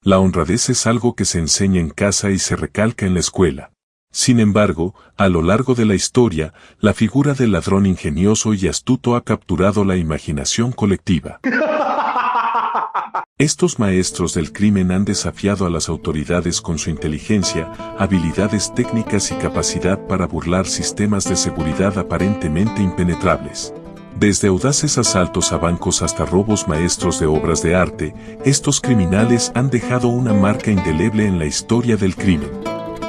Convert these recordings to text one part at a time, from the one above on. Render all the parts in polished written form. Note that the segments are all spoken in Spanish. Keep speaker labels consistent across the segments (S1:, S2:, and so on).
S1: La honradez es algo que se enseña en casa y se recalca en la escuela. Sin embargo, a lo largo de la historia, la figura del ladrón ingenioso y astuto ha capturado la imaginación colectiva. Estos maestros del crimen han desafiado a las autoridades con su inteligencia, habilidades técnicas y capacidad para burlar sistemas de seguridad aparentemente impenetrables. Desde audaces asaltos a bancos hasta robos maestros de obras de arte, estos criminales han dejado una marca indeleble en la historia del crimen.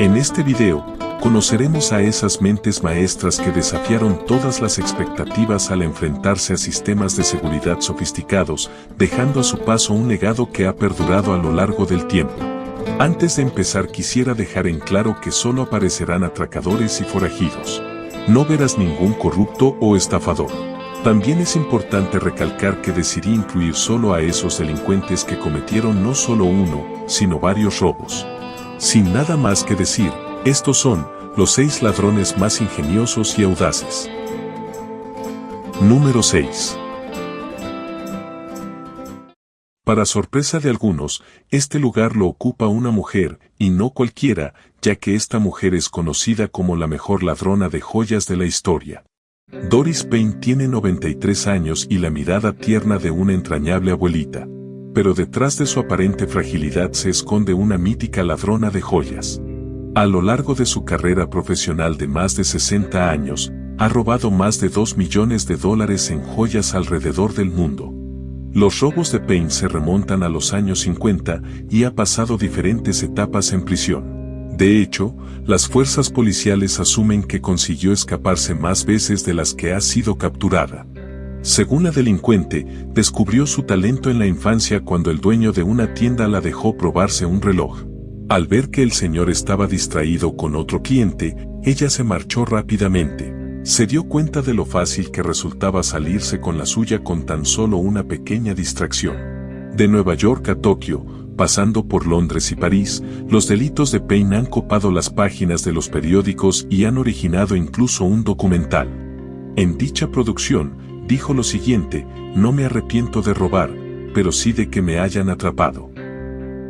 S1: En este video, conoceremos a esas mentes maestras que desafiaron todas las expectativas al enfrentarse a sistemas de seguridad sofisticados, dejando a su paso un legado que ha perdurado a lo largo del tiempo. Antes de empezar quisiera dejar en claro que solo aparecerán atracadores y forajidos. No verás ningún corrupto o estafador. También es importante recalcar que decidí incluir solo a esos delincuentes que cometieron no solo uno, sino varios robos. Sin nada más que decir, estos son los 6 ladrones más ingeniosos y audaces. Número 6. Para sorpresa de algunos, este lugar lo ocupa una mujer, y no cualquiera, ya que esta mujer es conocida como la mejor ladrona de joyas de la historia. Doris Payne tiene 93 años y la mirada tierna de una entrañable abuelita. Pero detrás de su aparente fragilidad se esconde una mítica ladrona de joyas. A lo largo de su carrera profesional de más de 60 años, ha robado más de $2 millones en joyas alrededor del mundo. Los robos de Payne se remontan a los años 50 y ha pasado diferentes etapas en prisión. De hecho, las fuerzas policiales asumen que consiguió escaparse más veces de las que ha sido capturada. Según la delincuente, descubrió su talento en la infancia cuando el dueño de una tienda la dejó probarse un reloj. Al ver que el señor estaba distraído con otro cliente, ella se marchó rápidamente. Se dio cuenta de lo fácil que resultaba salirse con la suya con tan solo una pequeña distracción. De Nueva York a Tokio, pasando por Londres y París, los delitos de Payne han copado las páginas de los periódicos y han originado incluso un documental. En dicha producción, dijo lo siguiente: no me arrepiento de robar, pero sí de que me hayan atrapado.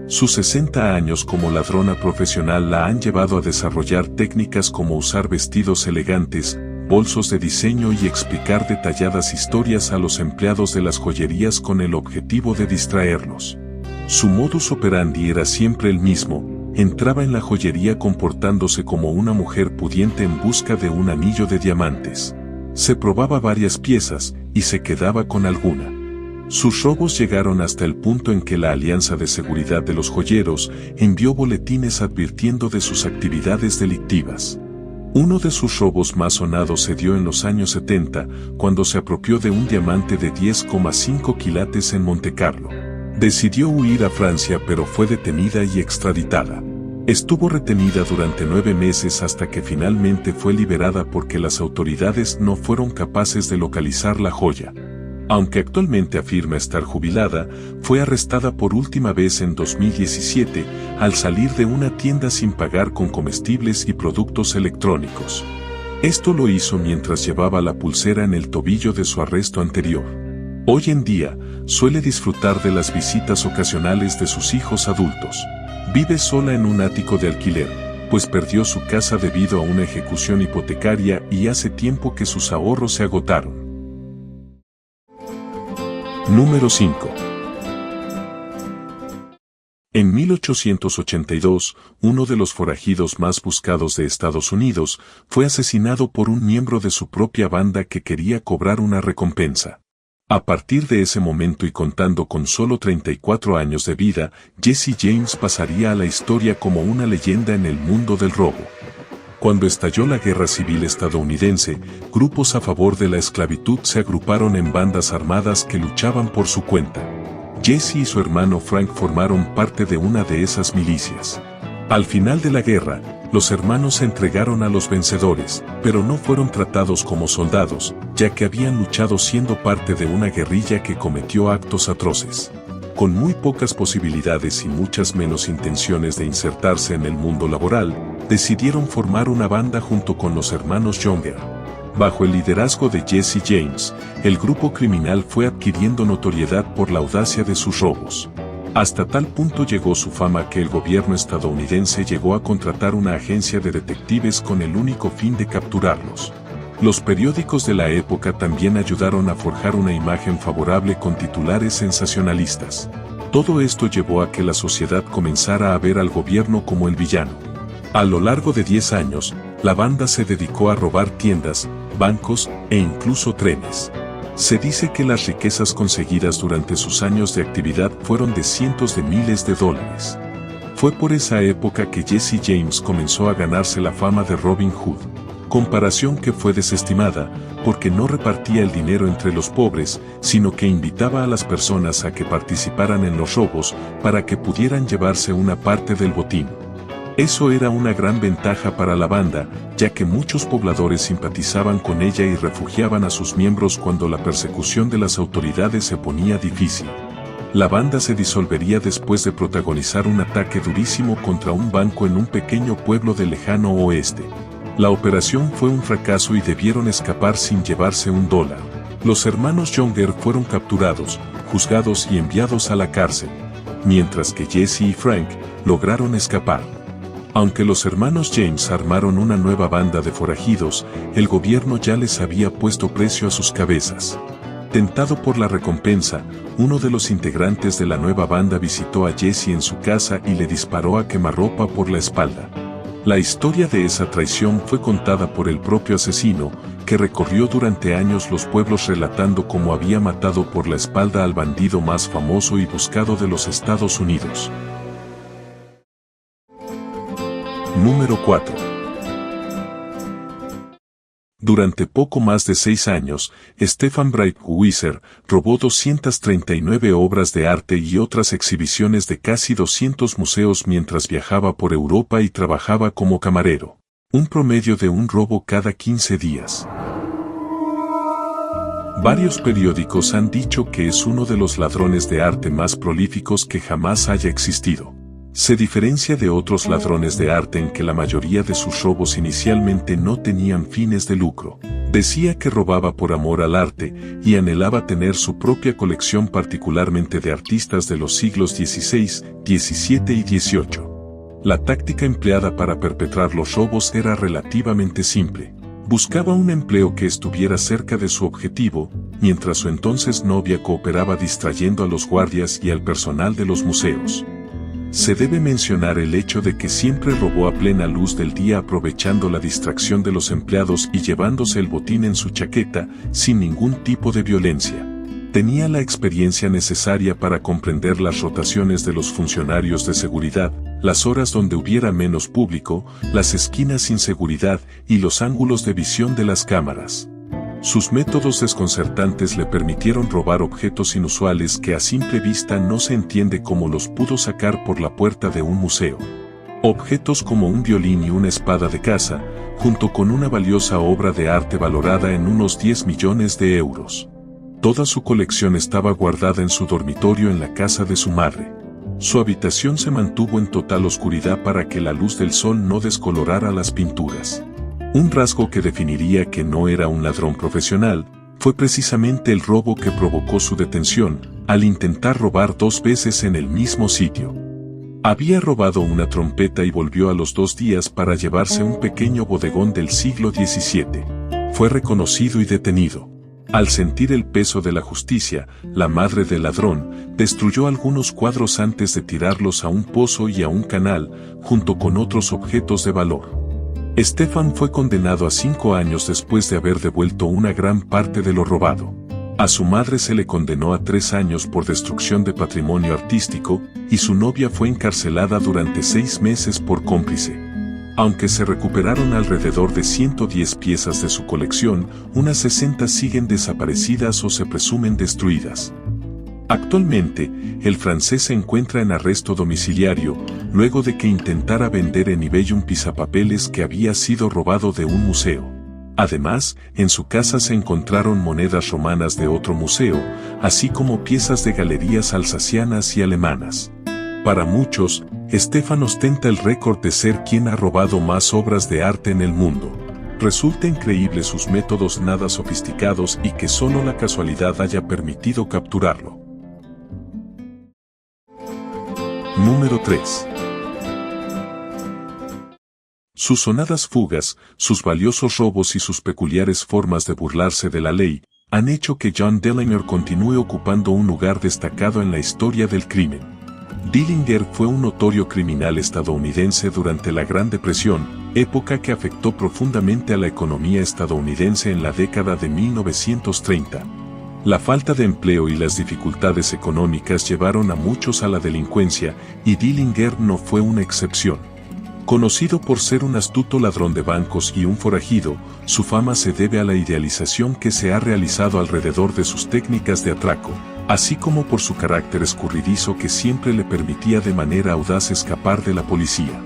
S1: Sus 60 años como ladrona profesional la han llevado a desarrollar técnicas como usar vestidos elegantes, bolsos de diseño y explicar detalladas historias a los empleados de las joyerías con el objetivo de distraerlos. Su modus operandi era siempre el mismo: entraba en la joyería comportándose como una mujer pudiente en busca de un anillo de diamantes. Se probaba varias piezas y se quedaba con alguna. Sus robos llegaron hasta el punto en que la Alianza de Seguridad de los Joyeros envió boletines advirtiendo de sus actividades delictivas. Uno de sus robos más sonados se dio en los años 70, cuando se apropió de un diamante de 10,5 quilates en Montecarlo. Decidió huir a Francia, pero fue detenida y extraditada. Estuvo retenida durante 9 meses hasta que finalmente fue liberada porque las autoridades no fueron capaces de localizar la joya. Aunque actualmente afirma estar jubilada, fue arrestada por última vez en 2017 al salir de una tienda sin pagar con comestibles y productos electrónicos. Esto lo hizo mientras llevaba la pulsera en el tobillo de su arresto anterior. Hoy en día, suele disfrutar de las visitas ocasionales de sus hijos adultos. Vive sola en un ático de alquiler, pues perdió su casa debido a una ejecución hipotecaria y hace tiempo que sus ahorros se agotaron. Número 5. En 1882, uno de los forajidos más buscados de Estados Unidos fue asesinado por un miembro de su propia banda que quería cobrar una recompensa. A partir de ese momento y contando con solo 34 años de vida, Jesse James pasaría a la historia como una leyenda en el mundo del robo. Cuando estalló la Guerra Civil estadounidense, grupos a favor de la esclavitud se agruparon en bandas armadas que luchaban por su cuenta. Jesse y su hermano Frank formaron parte de una de esas milicias. Al final de la guerra, los hermanos se entregaron a los vencedores, pero no fueron tratados como soldados, ya que habían luchado siendo parte de una guerrilla que cometió actos atroces. Con muy pocas posibilidades y muchas menos intenciones de insertarse en el mundo laboral, decidieron formar una banda junto con los hermanos Younger. Bajo el liderazgo de Jesse James, el grupo criminal fue adquiriendo notoriedad por la audacia de sus robos. Hasta tal punto llegó su fama que el gobierno estadounidense llegó a contratar una agencia de detectives con el único fin de capturarlos. Los periódicos de la época también ayudaron a forjar una imagen favorable con titulares sensacionalistas. Todo esto llevó a que la sociedad comenzara a ver al gobierno como el villano. A lo largo de 10 años, la banda se dedicó a robar tiendas, bancos e incluso trenes. Se dice que las riquezas conseguidas durante sus años de actividad fueron de cientos de miles de dólares. Fue por esa época que Jesse James comenzó a ganarse la fama de Robin Hood, comparación que fue desestimada porque no repartía el dinero entre los pobres, sino que invitaba a las personas a que participaran en los robos para que pudieran llevarse una parte del botín. Eso era una gran ventaja para la banda, ya que muchos pobladores simpatizaban con ella y refugiaban a sus miembros cuando la persecución de las autoridades se ponía difícil. La banda se disolvería después de protagonizar un ataque durísimo contra un banco en un pequeño pueblo del lejano oeste. La operación fue un fracaso y debieron escapar sin llevarse $1. Los hermanos Younger fueron capturados, juzgados y enviados a la cárcel, mientras que Jesse y Frank lograron escapar. Aunque los hermanos James armaron una nueva banda de forajidos, el gobierno ya les había puesto precio a sus cabezas. Tentado por la recompensa, uno de los integrantes de la nueva banda visitó a Jesse en su casa y le disparó a quemarropa por la espalda. La historia de esa traición fue contada por el propio asesino, que recorrió durante años los pueblos relatando cómo había matado por la espalda al bandido más famoso y buscado de los Estados Unidos. Número 4. Durante poco más de 6 años, Stefan Breitwieser robó 239 obras de arte y otras exhibiciones de casi 200 museos mientras viajaba por Europa y trabajaba como camarero. Un promedio de un robo cada 15 días. Varios periódicos han dicho que es uno de los ladrones de arte más prolíficos que jamás haya existido. Se diferencia de otros ladrones de arte en que la mayoría de sus robos inicialmente no tenían fines de lucro. Decía que robaba por amor al arte y anhelaba tener su propia colección, particularmente de artistas de los siglos XVI, XVII y XVIII. La táctica empleada para perpetrar los robos era relativamente simple. Buscaba un empleo que estuviera cerca de su objetivo, mientras su entonces novia cooperaba distrayendo a los guardias y al personal de los museos. Se debe mencionar el hecho de que siempre robó a plena luz del día, aprovechando la distracción de los empleados y llevándose el botín en su chaqueta, sin ningún tipo de violencia. Tenía la experiencia necesaria para comprender las rotaciones de los funcionarios de seguridad, las horas donde hubiera menos público, las esquinas sin seguridad y los ángulos de visión de las cámaras. Sus métodos desconcertantes le permitieron robar objetos inusuales que a simple vista no se entiende cómo los pudo sacar por la puerta de un museo. Objetos como un violín y una espada de caza, junto con una valiosa obra de arte valorada en unos 10 millones de euros. Toda su colección estaba guardada en su dormitorio en la casa de su madre. Su habitación se mantuvo en total oscuridad para que la luz del sol no descolorara las pinturas. Un rasgo que definiría que no era un ladrón profesional, fue precisamente el robo que provocó su detención, al intentar robar 2 veces en el mismo sitio. Había robado una trompeta y volvió a los 2 días para llevarse un pequeño bodegón del siglo XVII. Fue reconocido y detenido. Al sentir el peso de la justicia, la madre del ladrón destruyó algunos cuadros antes de tirarlos a un pozo y a un canal, junto con otros objetos de valor. Stefan fue condenado a 5 años después de haber devuelto una gran parte de lo robado. A su madre se le condenó a 3 años por destrucción de patrimonio artístico, y su novia fue encarcelada durante 6 meses por cómplice. Aunque se recuperaron alrededor de 110 piezas de su colección, unas 60 siguen desaparecidas o se presumen destruidas. Actualmente, el francés se encuentra en arresto domiciliario, luego de que intentara vender en eBay un pisapapeles que había sido robado de un museo. Además, en su casa se encontraron monedas romanas de otro museo, así como piezas de galerías alsacianas y alemanas. Para muchos, Stefan ostenta el récord de ser quien ha robado más obras de arte en el mundo. Resulta increíble sus métodos nada sofisticados y que solo la casualidad haya permitido capturarlo. Número 3. Sus sonadas fugas, sus valiosos robos y sus peculiares formas de burlarse de la ley, han hecho que John Dillinger continúe ocupando un lugar destacado en la historia del crimen. Dillinger fue un notorio criminal estadounidense durante la Gran Depresión, época que afectó profundamente a la economía estadounidense en la década de 1930. La falta de empleo y las dificultades económicas llevaron a muchos a la delincuencia, y Dillinger no fue una excepción. Conocido por ser un astuto ladrón de bancos y un forajido, su fama se debe a la idealización que se ha realizado alrededor de sus técnicas de atraco, así como por su carácter escurridizo que siempre le permitía de manera audaz escapar de la policía.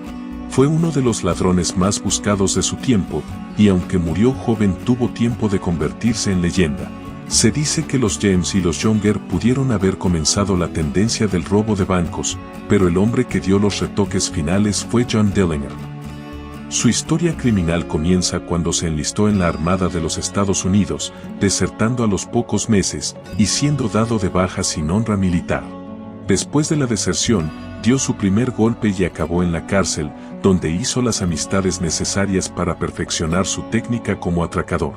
S1: Fue uno de los ladrones más buscados de su tiempo, y aunque murió joven tuvo tiempo de convertirse en leyenda. Se dice que los James y los Younger pudieron haber comenzado la tendencia del robo de bancos, pero el hombre que dio los retoques finales fue John Dillinger. Su historia criminal comienza cuando se enlistó en la Armada de los Estados Unidos, desertando a los pocos meses y siendo dado de baja sin honra militar. Después de la deserción, dio su primer golpe y acabó en la cárcel, donde hizo las amistades necesarias para perfeccionar su técnica como atracador.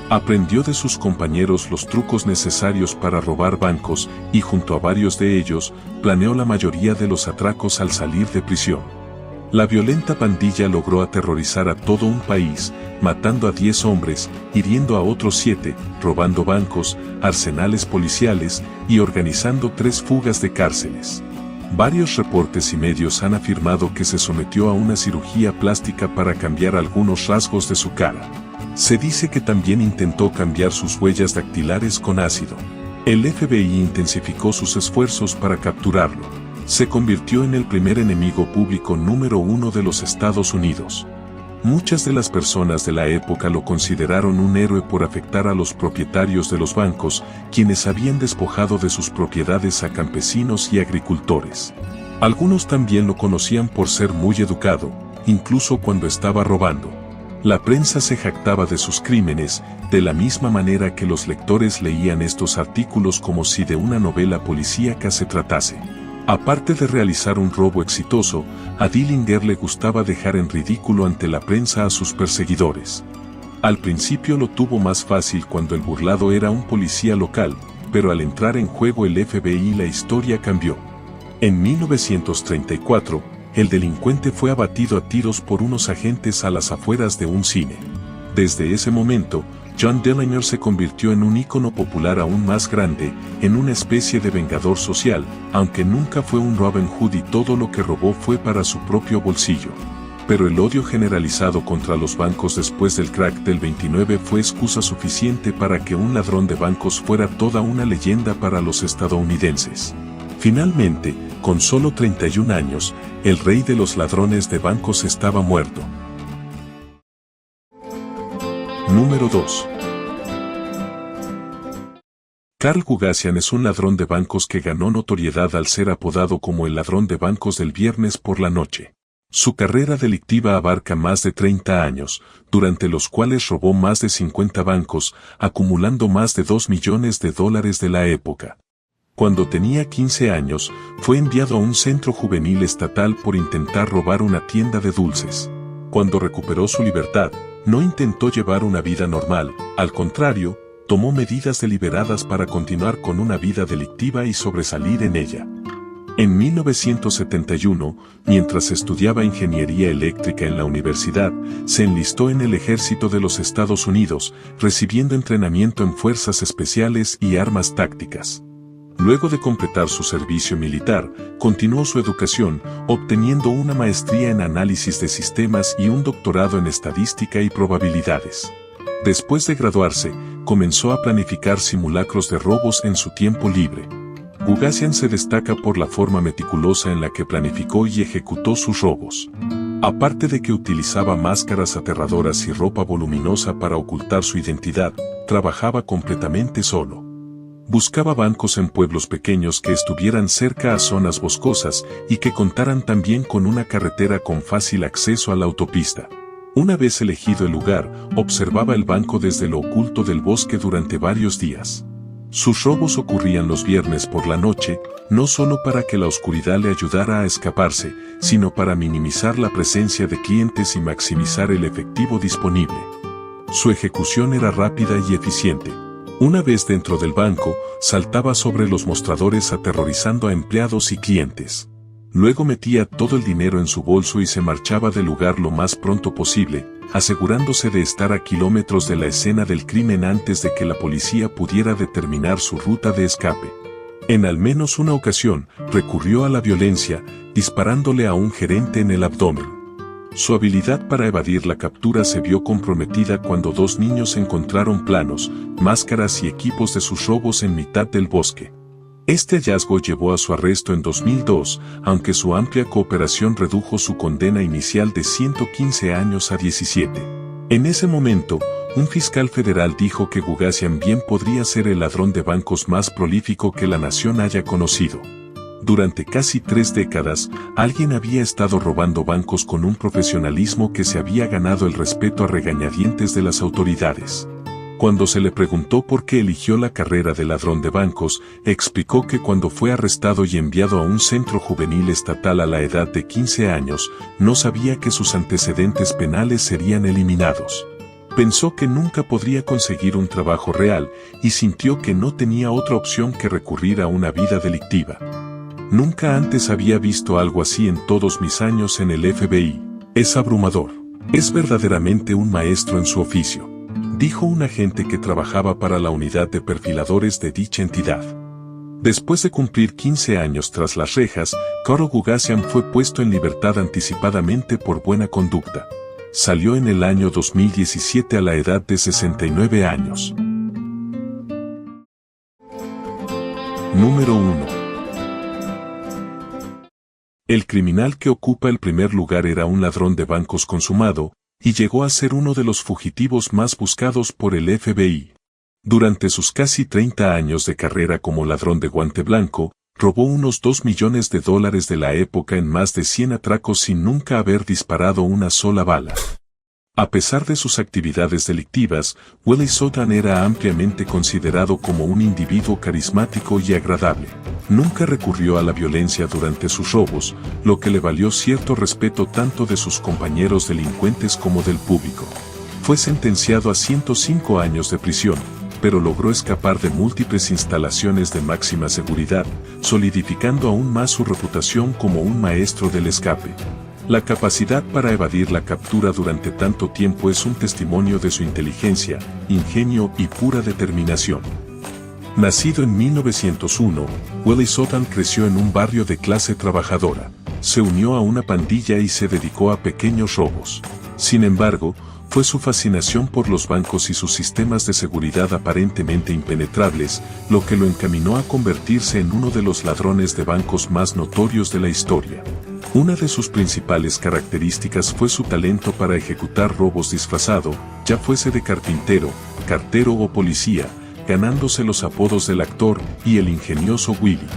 S1: Aprendió de sus compañeros los trucos necesarios para robar bancos y junto a varios de ellos, planeó la mayoría de los atracos al salir de prisión. La violenta pandilla logró aterrorizar a todo un país, matando a 10 hombres, hiriendo a otros 7, robando bancos, arsenales policiales y organizando 3 fugas de cárceles. Varios reportes y medios han afirmado que se sometió a una cirugía plástica para cambiar algunos rasgos de su cara. Se dice que también intentó cambiar sus huellas dactilares con ácido. El FBI intensificó sus esfuerzos para capturarlo. Se convirtió en el primer enemigo público número 1 de los Estados Unidos. Muchas de las personas de la época lo consideraron un héroe por afectar a los propietarios de los bancos, quienes habían despojado de sus propiedades a campesinos y agricultores. Algunos también lo conocían por ser muy educado, incluso cuando estaba robando. La prensa se jactaba de sus crímenes, de la misma manera que los lectores leían estos artículos como si de una novela policíaca se tratase. Aparte de realizar un robo exitoso, a Dillinger le gustaba dejar en ridículo ante la prensa a sus perseguidores. Al principio lo tuvo más fácil cuando el burlado era un policía local, pero al entrar en juego el FBI la historia cambió. En 1934, el delincuente fue abatido a tiros por unos agentes a las afueras de un cine. Desde ese momento, John Dillinger se convirtió en un ícono popular aún más grande, en una especie de vengador social, aunque nunca fue un Robin Hood y todo lo que robó fue para su propio bolsillo. Pero el odio generalizado contra los bancos después del crack del 29 fue excusa suficiente para que un ladrón de bancos fuera toda una leyenda para los estadounidenses. Finalmente, con solo 31 años, el rey de los ladrones de bancos estaba muerto. Número 2. Carl Gugasian es un ladrón de bancos que ganó notoriedad al ser apodado como el ladrón de bancos del viernes por la noche. Su carrera delictiva abarca más de 30 años, durante los cuales robó más de 50 bancos, acumulando más de $2 millones de la época. Cuando tenía 15 años, fue enviado a un centro juvenil estatal por intentar robar una tienda de dulces. Cuando recuperó su libertad, no intentó llevar una vida normal, al contrario, tomó medidas deliberadas para continuar con una vida delictiva y sobresalir en ella. En 1971, mientras estudiaba ingeniería eléctrica en la universidad, se enlistó en el ejército de los Estados Unidos, recibiendo entrenamiento en fuerzas especiales y armas tácticas. Luego de completar su servicio militar, continuó su educación, obteniendo una maestría en análisis de sistemas y un doctorado en estadística y probabilidades. Después de graduarse, comenzó a planificar simulacros de robos en su tiempo libre. Gugasian se destaca por la forma meticulosa en la que planificó y ejecutó sus robos. Aparte de que utilizaba máscaras aterradoras y ropa voluminosa para ocultar su identidad, trabajaba completamente solo. Buscaba bancos en pueblos pequeños que estuvieran cerca a zonas boscosas y que contaran también con una carretera con fácil acceso a la autopista. Una vez elegido el lugar, observaba el banco desde lo oculto del bosque durante varios días. Sus robos ocurrían los viernes por la noche, no solo para que la oscuridad le ayudara a escaparse, sino para minimizar la presencia de clientes y maximizar el efectivo disponible. Su ejecución era rápida y eficiente. Una vez dentro del banco, saltaba sobre los mostradores aterrorizando a empleados y clientes. Luego metía todo el dinero en su bolso y se marchaba del lugar lo más pronto posible, asegurándose de estar a kilómetros de la escena del crimen antes de que la policía pudiera determinar su ruta de escape. En al menos una ocasión, recurrió a la violencia, disparándole a un gerente en el abdomen. Su habilidad para evadir la captura se vio comprometida cuando dos niños encontraron planos, máscaras y equipos de sus robos en mitad del bosque. Este hallazgo llevó a su arresto en 2002, aunque su amplia cooperación redujo su condena inicial de 115 años a 17. En ese momento, un fiscal federal dijo que Gugasian bien podría ser el ladrón de bancos más prolífico que la nación haya conocido. Durante casi 3 décadas, alguien había estado robando bancos con un profesionalismo que se había ganado el respeto a regañadientes de las autoridades. Cuando se le preguntó por qué eligió la carrera de ladrón de bancos, explicó que cuando fue arrestado y enviado a un centro juvenil estatal a la edad de 15 años, no sabía que sus antecedentes penales serían eliminados. Pensó que nunca podría conseguir un trabajo real y sintió que no tenía otra opción que recurrir a una vida delictiva. Nunca antes había visto algo así en todos mis años en el FBI. Es abrumador. Es verdaderamente un maestro en su oficio, dijo un agente que trabajaba para la unidad de perfiladores de dicha entidad. Después de cumplir 15 años tras las rejas, Carl Gugasian fue puesto en libertad anticipadamente por buena conducta. Salió en el año 2017 a la edad de 69 años. Número 1. El criminal que ocupa el primer lugar era un ladrón de bancos consumado, y llegó a ser uno de los fugitivos más buscados por el FBI. Durante sus casi 30 años de carrera como ladrón de guante blanco, robó unos $2 millones de la época en más de 100 atracos sin nunca haber disparado una sola bala. A pesar de sus actividades delictivas, Willie Sutton era ampliamente considerado como un individuo carismático y agradable. Nunca recurrió a la violencia durante sus robos, lo que le valió cierto respeto tanto de sus compañeros delincuentes como del público. Fue sentenciado a 105 años de prisión, pero logró escapar de múltiples instalaciones de máxima seguridad, solidificando aún más su reputación como un maestro del escape. La capacidad para evadir la captura durante tanto tiempo es un testimonio de su inteligencia, ingenio y pura determinación. Nacido en 1901, Willie Sutton creció en un barrio de clase trabajadora. Se unió a una pandilla y se dedicó a pequeños robos. Sin embargo, fue su fascinación por los bancos y sus sistemas de seguridad aparentemente impenetrables, lo que lo encaminó a convertirse en uno de los ladrones de bancos más notorios de la historia. Una de sus principales características fue su talento para ejecutar robos disfrazado, ya fuese de carpintero, cartero o policía, ganándose los apodos del actor y el ingenioso Willy.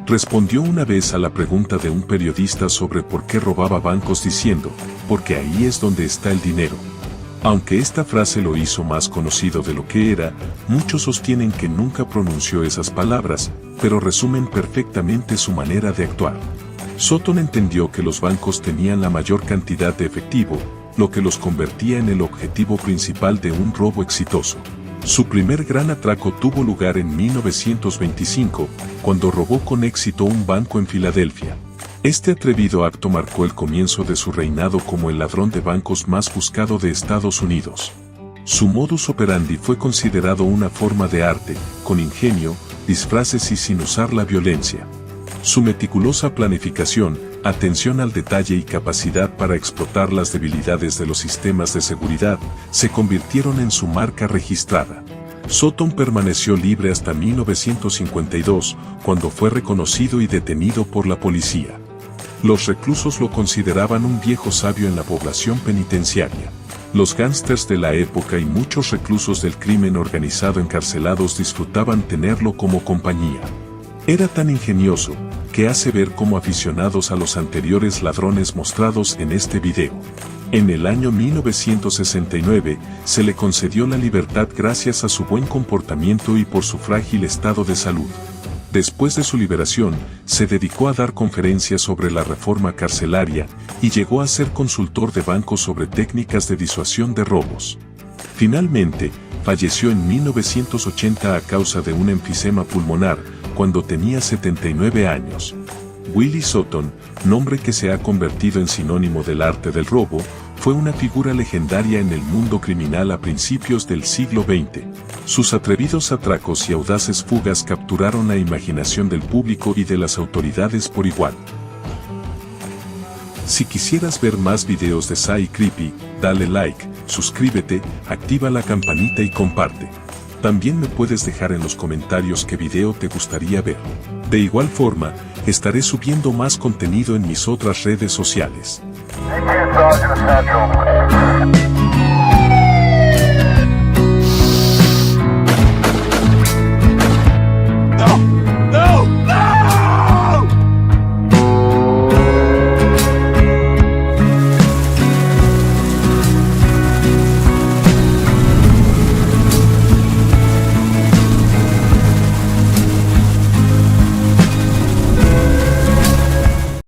S1: Respondió una vez a la pregunta de un periodista sobre por qué robaba bancos diciendo, porque ahí es donde está el dinero. Aunque esta frase lo hizo más conocido de lo que era, muchos sostienen que nunca pronunció esas palabras, pero resumen perfectamente su manera de actuar. Sutton entendió que los bancos tenían la mayor cantidad de efectivo, lo que los convertía en el objetivo principal de un robo exitoso. Su primer gran atraco tuvo lugar en 1925, cuando robó con éxito un banco en Filadelfia. Este atrevido acto marcó el comienzo de su reinado como el ladrón de bancos más buscado de Estados Unidos. Su modus operandi fue considerado una forma de arte, con ingenio, disfraces y sin usar la violencia. Su meticulosa planificación, atención al detalle y capacidad para explotar las debilidades de los sistemas de seguridad, se convirtieron en su marca registrada. Sutton permaneció libre hasta 1952, cuando fue reconocido y detenido por la policía. Los reclusos lo consideraban un viejo sabio en la población penitenciaria. Los gángsters de la época y muchos reclusos del crimen organizado encarcelados disfrutaban tenerlo como compañía. Era tan ingenioso, que hace ver como aficionados a los anteriores ladrones mostrados en este video. En el año 1969, se le concedió la libertad gracias a su buen comportamiento y por su frágil estado de salud. Después de su liberación, se dedicó a dar conferencias sobre la reforma carcelaria y llegó a ser consultor de bancos sobre técnicas de disuasión de robos. Finalmente, falleció en 1980 a causa de un enfisema pulmonar, cuando tenía 79 años. Willie Sutton, nombre que se ha convertido en sinónimo del arte del robo, fue una figura legendaria en el mundo criminal a principios del siglo XX. Sus atrevidos atracos y audaces fugas capturaron la imaginación del público y de las autoridades por igual. Si quisieras ver más videos de Psy Creepy, dale like, suscríbete, activa la campanita y comparte. También me puedes dejar en los comentarios qué video te gustaría ver. De igual forma, estaré subiendo más contenido en mis otras redes sociales.